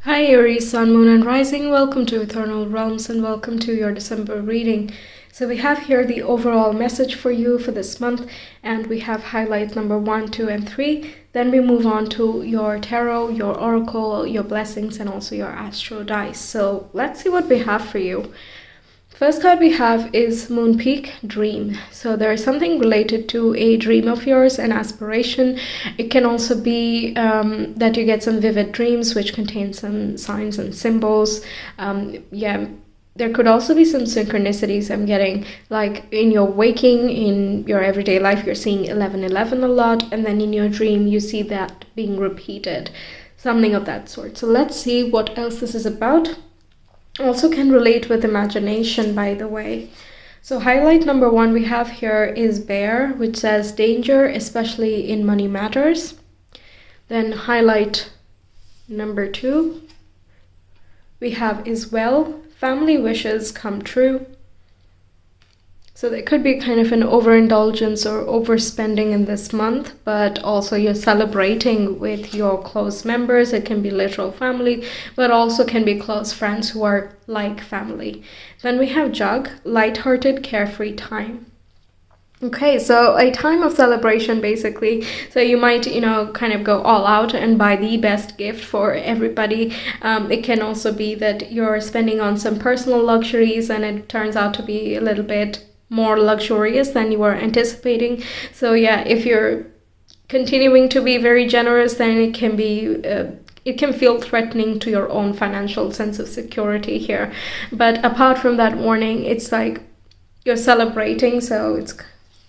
Hi Aries, Sun, Moon and Rising. Welcome to Ethernal Realms and welcome to your December reading. So we have here the overall message for you for this month, and we have highlights number 1, 2 and 3. Then we move on to your tarot, your oracle, your blessings and also your astro dice. So let's see what we have for you. First card we have is Moon Peak Dream. So there is something related to a dream of yours, an aspiration. It can also be that you get some vivid dreams which contain some signs and symbols. There could also be some synchronicities I'm getting, like in your waking, in your everyday life, you're seeing 1111 a lot, and then in your dream you see that being repeated, something of that sort. So let's see what else this is about. Also can relate with imagination, by the way. So highlight number 1 we have here is Bear, which says danger, especially in money matters. Then highlight number 2 we have is Well, family wishes come true. So there could be kind of an overindulgence or overspending in this month, but also you're celebrating with your close members. It can be literal family, but also can be close friends who are like family. Then we have Jug, lighthearted, carefree time. Okay, so a time of celebration basically. So you might, kind of go all out and buy the best gift for everybody. It can also be that you're spending on some personal luxuries and it turns out to be a little bit more luxurious than you were anticipating. So yeah, if you're continuing to be very generous, then it can feel threatening to your own financial sense of security here. But apart from that warning, it's like you're celebrating, so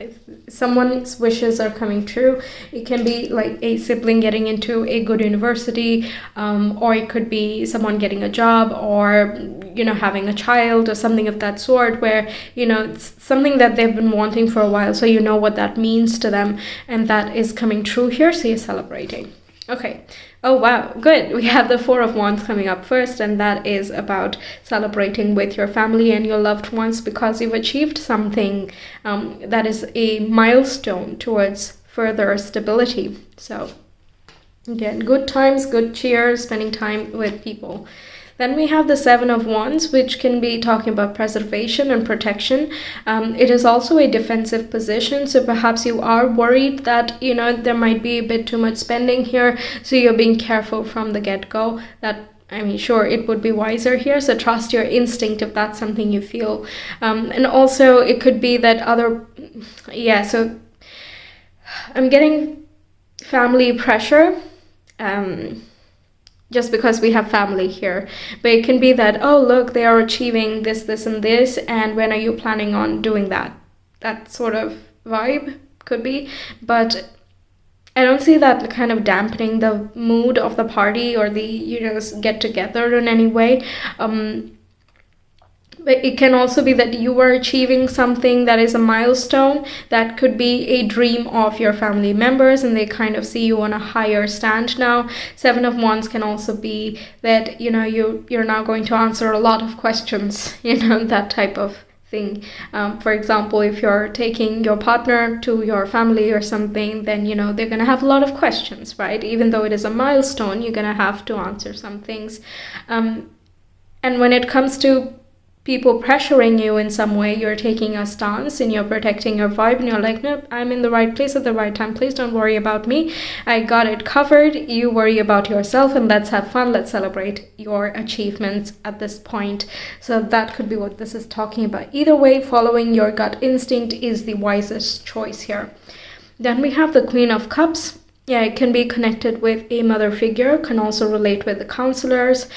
if someone's wishes are coming true. It can be like a sibling getting into a good university, or it could be someone getting a job, or having a child or something of that sort, where it's something that they've been wanting for a while, so you know what that means to them, and that is coming true here, so you're celebrating. Okay. Oh wow, good. We have the 4 of Wands coming up first, and that is about celebrating with your family and your loved ones because you've achieved something that is a milestone towards further stability. So again, good times, good cheer, spending time with people. Then we have the 7 of Wands, which can be talking about preservation and protection. It is also a defensive position, so perhaps you are worried that, there might be a bit too much spending here, so you're being careful from the get-go. Sure, it would be wiser here, so trust your instinct if that's something you feel. And also, it could be that so I'm getting family pressure. Just because we have family here. But it can be that, oh, look, they are achieving this, this, and this, and when are you planning on doing that? That sort of vibe could be. But I don't see that kind of dampening the mood of the party or the, get together in any way. But it can also be that you are achieving something that is a milestone. That could be a dream of your family members and they kind of see you on a higher stand now. 7 of Wands can also be that, you're now going to answer a lot of questions, that type of thing. For example, if you're taking your partner to your family or something, then, they're going to have a lot of questions, right? Even though it is a milestone, you're going to have to answer some things. And when it comes to people pressuring you in some way, you're taking a stance and you're protecting your vibe and you're like, nope, I'm in the right place at the right time. Please don't worry about me. I got it covered. You worry about yourself and let's have fun. Let's celebrate your achievements at this point. So that could be what this is talking about. Either way, following your gut instinct is the wisest choice here. Then we have the Queen of Cups. Yeah, it can be connected with a mother figure, can also relate with the counselors.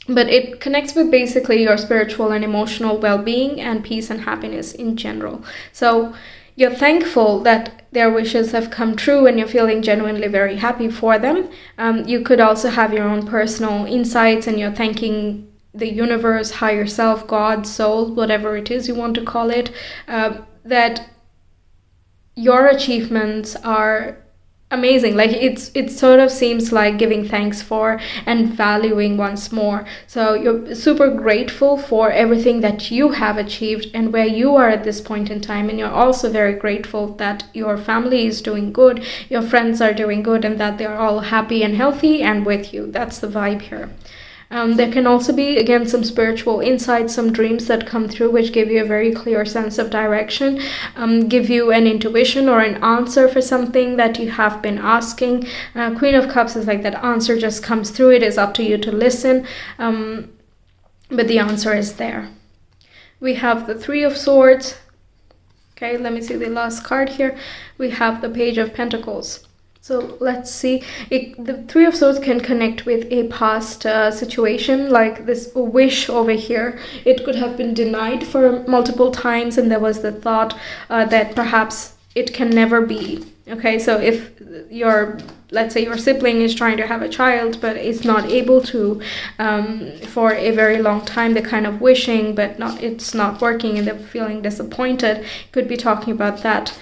But it connects with basically your spiritual and emotional well-being and peace and happiness in general. So you're thankful that their wishes have come true and you're feeling genuinely very happy for them. You could also have your own personal insights and you're thanking the universe, higher self, God, soul, whatever it is you want to call it, that your achievements are amazing. Like it sort of seems like giving thanks for and valuing once more. So you're super grateful for everything that you have achieved and where you are at this point in time, and you're also very grateful that your family is doing good, your friends are doing good, and that they're all happy and healthy and with you. That's the vibe here. There can also be, again, some spiritual insights, some dreams that come through which give you a very clear sense of direction, give you an intuition or an answer for something that you have been asking. Queen of Cups is like that answer just comes through. It is up to you to listen, but the answer is there. We have the Three of Swords. Okay, let me see the last card here. We have the Page of Pentacles. So let's see, the Three of Swords can connect with a past situation, like this wish over here. It could have been denied for multiple times, and there was the thought that perhaps it can never be. Okay, so if let's say your sibling is trying to have a child, but is not able to for a very long time, they're kind of wishing, but it's not working, and they're feeling disappointed. Could be talking about that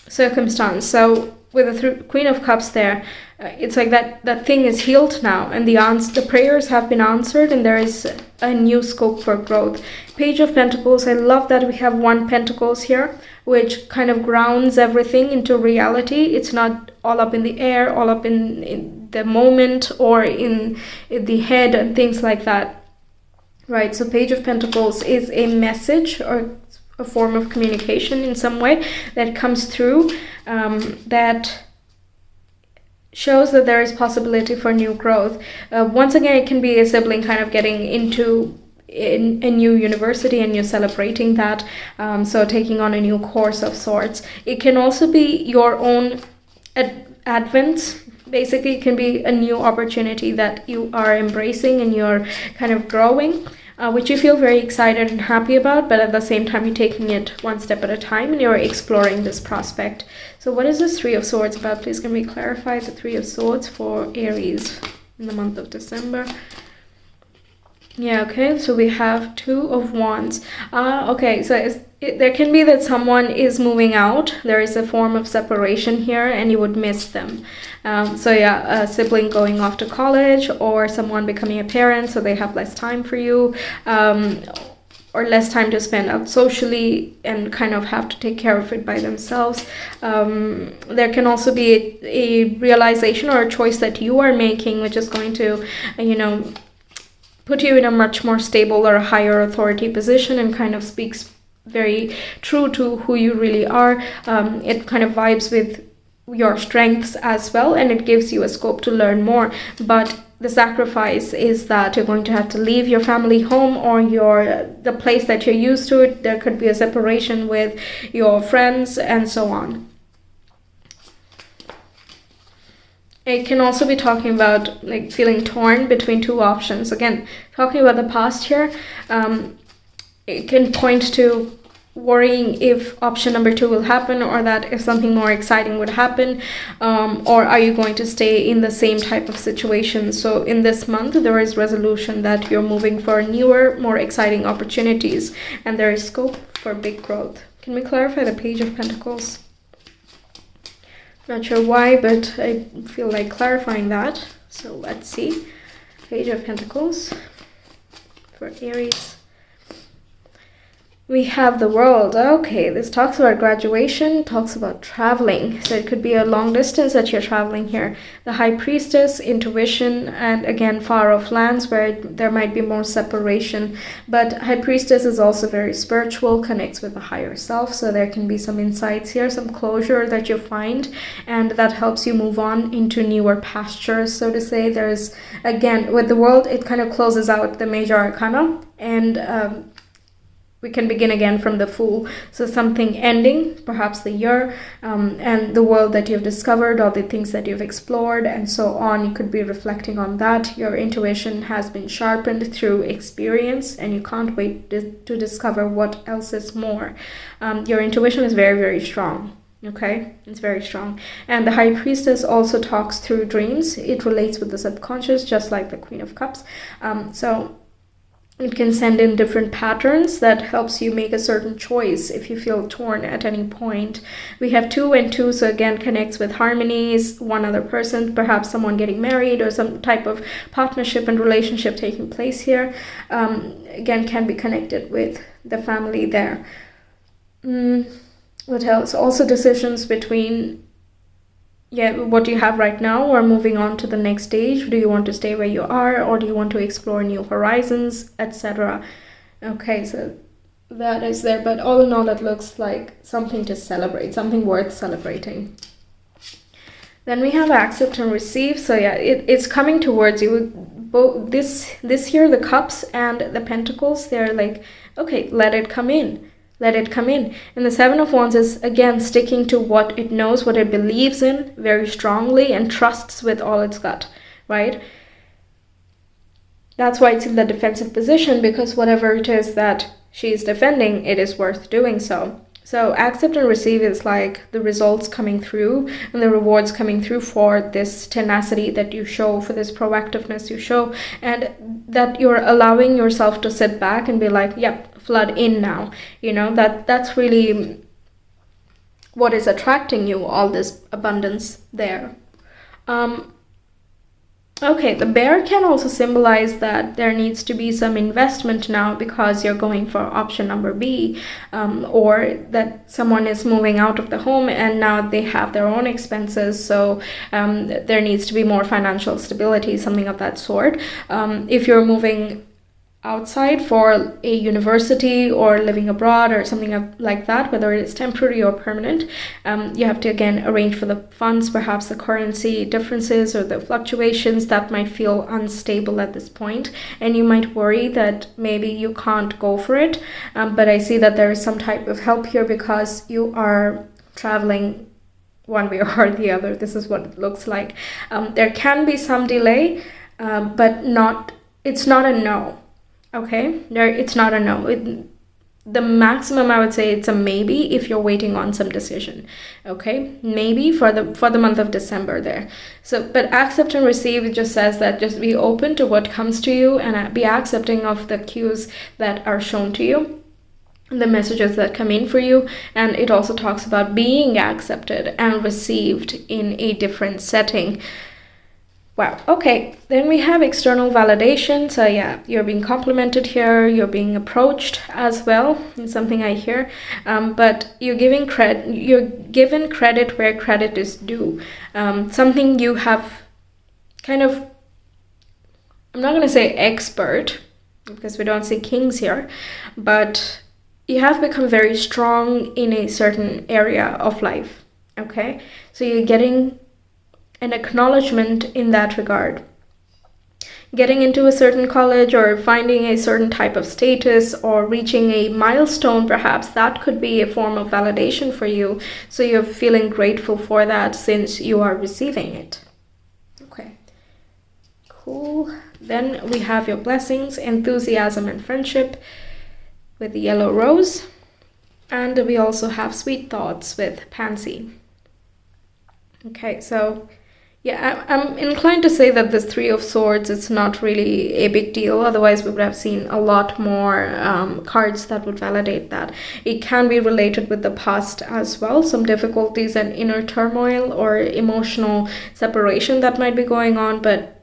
circumstance. So with the Queen of Cups there, it's like that thing is healed now, and the prayers have been answered, and there is a new scope for growth. Page of Pentacles, I love that we have 1 Pentacles here, which kind of grounds everything into reality. It's not all up in the air, all up in the moment, or in the head and things like that. Right, so Page of Pentacles is a message or a form of communication in some way that comes through, that shows that there is possibility for new growth. Once again, it can be a sibling kind of getting into a new university, and you're celebrating that, so taking on a new course of sorts. It can also be your own advent. Basically, it can be a new opportunity that you are embracing and you're kind of growing, which you feel very excited and happy about, but at the same time you're taking it one step at a time and you're exploring this prospect. So what is this Three of Swords about? Please can we clarify the Three of Swords for Aries in the month of December? Yeah, okay, so we have Two of Wands. Okay, so there can be that someone is moving out. There is a form of separation here, and you would miss them. So yeah, a sibling going off to college, or someone becoming a parent, so they have less time for you, or less time to spend out socially and kind of have to take care of it by themselves. There can also be a realization or a choice that you are making, which is going to, put you in a much more stable or a higher authority position, and kind of speaks very true to who you really are. It kind of vibes with your strengths as well, and it gives you a scope to learn more. But the sacrifice is that you're going to have to leave your family home or the place that you're used to. There could be a separation with your friends and so on. It can also be talking about like feeling torn between two options. Again, talking about the past here, it can point to worrying if option number 2 will happen, or that if something more exciting would happen, or are you going to stay in the same type of situation. So in this month, there is resolution that you're moving for newer, more exciting opportunities, and there is scope for big growth. Can we clarify the Page of Pentacles? Not sure why, but I feel like clarifying that. So let's see. Page of Pentacles for Aries. We have the World. Okay, this talks about graduation, talks about traveling. So it could be a long distance that you're traveling here. The High Priestess, intuition, and again, far off lands where there might be more separation. But High Priestess is also very spiritual, connects with the higher self. So there can be some insights here, some closure that you find, and that helps you move on into newer pastures, so to say. There's, again, with the World, it kind of closes out the major arcana, and we can begin again from the Fool. So something ending, perhaps the year, and the world that you've discovered, all the things that you've explored, and so on. You could be reflecting on that. Your intuition has been sharpened through experience, and you can't wait to discover what else is more. Your intuition is very, very strong. Okay, it's very strong. And the High Priestess also talks through dreams. It relates with the subconscious, just like the Queen of Cups. So It can send in different patterns that helps you make a certain choice if you feel torn at any point. We have 2 and 2, so again connects with harmonies, one other person, perhaps someone getting married or some type of partnership and relationship taking place here. Again, can be connected with the family there. What else? Also decisions between what you have right now or moving on to the next stage. Do you want to stay where you are, or do you want to explore new horizons, etc.? Okay, so that is there, but all in all, it looks like something to celebrate, something worth celebrating. Then we have accept and receive. So yeah, it's coming towards you. Both this here, the cups and the pentacles, they're like, okay, let it come in. Let it come in. And the 7 of Wands is, again, sticking to what it knows, what it believes in very strongly and trusts with all its gut, right? That's why it's in the defensive position, because whatever it is that she is defending, it is worth doing so. So accept and receive is like the results coming through and the rewards coming through for this tenacity that you show, for this proactiveness you show, and that you're allowing yourself to sit back and be like, yep, flood in now. You know, that's really what is attracting you, all this abundance there. Okay, the bear can also symbolize that there needs to be some investment now because you're going for option number B, or that someone is moving out of the home and now they have their own expenses, so there needs to be more financial stability, something of that sort. If you're moving outside for a university or living abroad or something like that, whether it's temporary or permanent, you have to again arrange for the funds, perhaps the currency differences or the fluctuations that might feel unstable at this point, and you might worry that maybe you can't go for it, but I see that there is some type of help here because you are traveling one way or the other. This is what it looks like. There can be some delay, but it's not a no. Okay, it's not a no. The maximum I would say it's a maybe if you're waiting on some decision. Okay, maybe for the month of December there. So, but accept and receive, it just says that just be open to what comes to you and be accepting of the cues that are shown to you, the messages that come in for you. And it also talks about being accepted and received in a different setting. Wow, okay, then we have external validation. So yeah, you're being complimented here, you're being approached as well, it's something I hear, but you're given credit where credit is due. Something you have kind of, I'm not going to say expert, because we don't see kings here, but you have become very strong in a certain area of life, okay? So you're getting an acknowledgement in that regard. Getting into a certain college or finding a certain type of status or reaching a milestone, perhaps, that could be a form of validation for you. So you're feeling grateful for that since you are receiving it. Okay, cool. Then we have your blessings, enthusiasm and friendship with the yellow rose. And we also have sweet thoughts with pansy. Okay, so yeah, I'm inclined to say that this Three of Swords, it's not really a big deal. Otherwise, we would have seen a lot more cards that would validate that. It can be related with the past as well. Some difficulties and inner turmoil or emotional separation that might be going on. But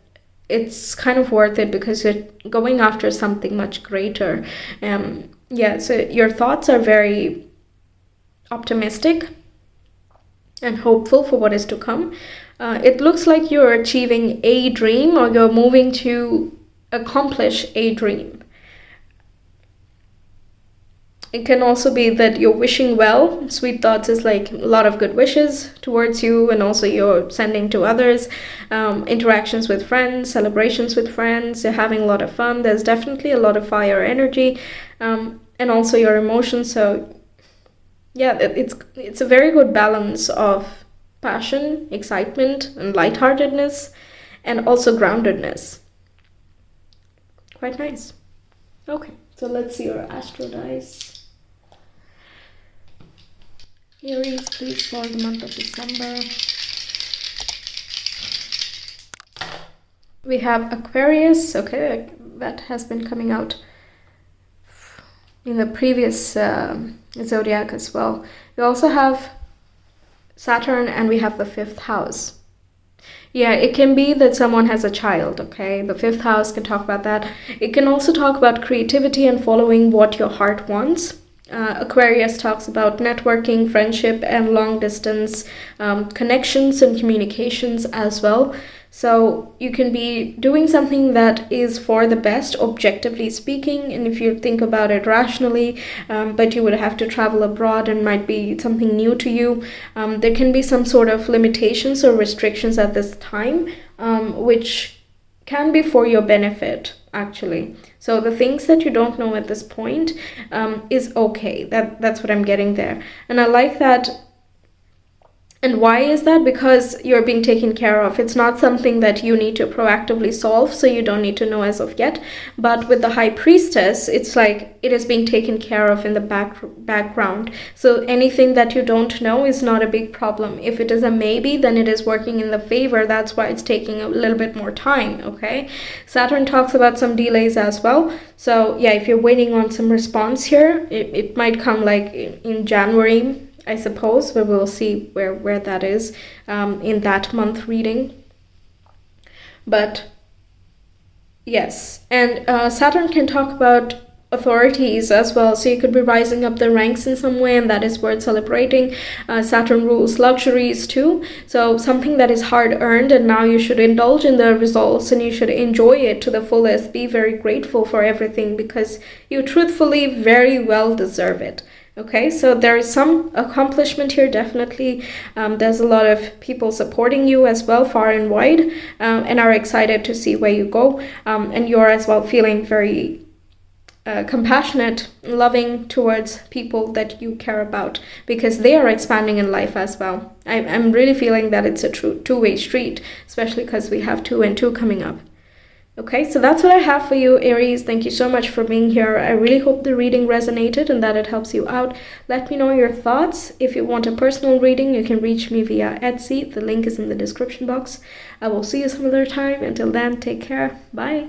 it's kind of worth it because you're going after something much greater. Yeah, so your thoughts are very optimistic and hopeful for what is to come. It looks like you're achieving a dream or you're moving to accomplish a dream. It can also be that you're wishing well. Sweet thoughts is like a lot of good wishes towards you, and also you're sending to others. Interactions with friends, celebrations with friends, you're having a lot of fun. There's definitely a lot of fire energy, and also your emotions. So yeah, it's a very good balance of passion, excitement, and lightheartedness, and also groundedness. Quite nice. Okay, so let's see your astro dice. Aries, please, for the month of December. We have Aquarius. Okay, that has been coming out in the previous zodiac as well. We also have Saturn, and we have the 5th house. Yeah, it can be that someone has a child, okay? The 5th house can talk about that. It can also talk about creativity and following what your heart wants. Aquarius talks about networking, friendship, and long distance connections and communications as well. So you can be doing something that is for the best, objectively speaking, and if you think about it rationally, but you would have to travel abroad and might be something new to you. There can be some sort of limitations or restrictions at this time, which can be for your benefit, actually. So the things that you don't know at this point is okay. That's what I'm getting there. And I like that. And why is that? Because you're being taken care of. It's not something that you need to proactively solve, so you don't need to know as of yet. But with the High Priestess, it's like it is being taken care of in the background. So anything that you don't know is not a big problem. If it is a maybe, then it is working in the favor. That's why it's taking a little bit more time, okay? Saturn talks about some delays as well. So yeah, if you're waiting on some response here, it might come like in January, I suppose, but we'll see where that is in that month reading. But yes, and Saturn can talk about authorities as well, so you could be rising up the ranks in some way, and that is worth celebrating. Saturn rules luxuries too, so something that is hard earned, and now you should indulge in the results and you should enjoy it to the fullest. Be very grateful for everything because you truthfully very well deserve it. Okay, so there is some accomplishment here, definitely. There's a lot of people supporting you as well, far and wide, and are excited to see where you go. And you're as well feeling very compassionate, loving towards people that you care about, because they are expanding in life as well. I'm really feeling that it's a true two-way street, especially because we have 2 and 2 coming up. Okay, so that's what I have for you, Aries. Thank you so much for being here. I really hope the reading resonated and that it helps you out. Let me know your thoughts. If you want a personal reading, you can reach me via Etsy. The link is in the description box. I will see you some other time. Until then, take care. Bye.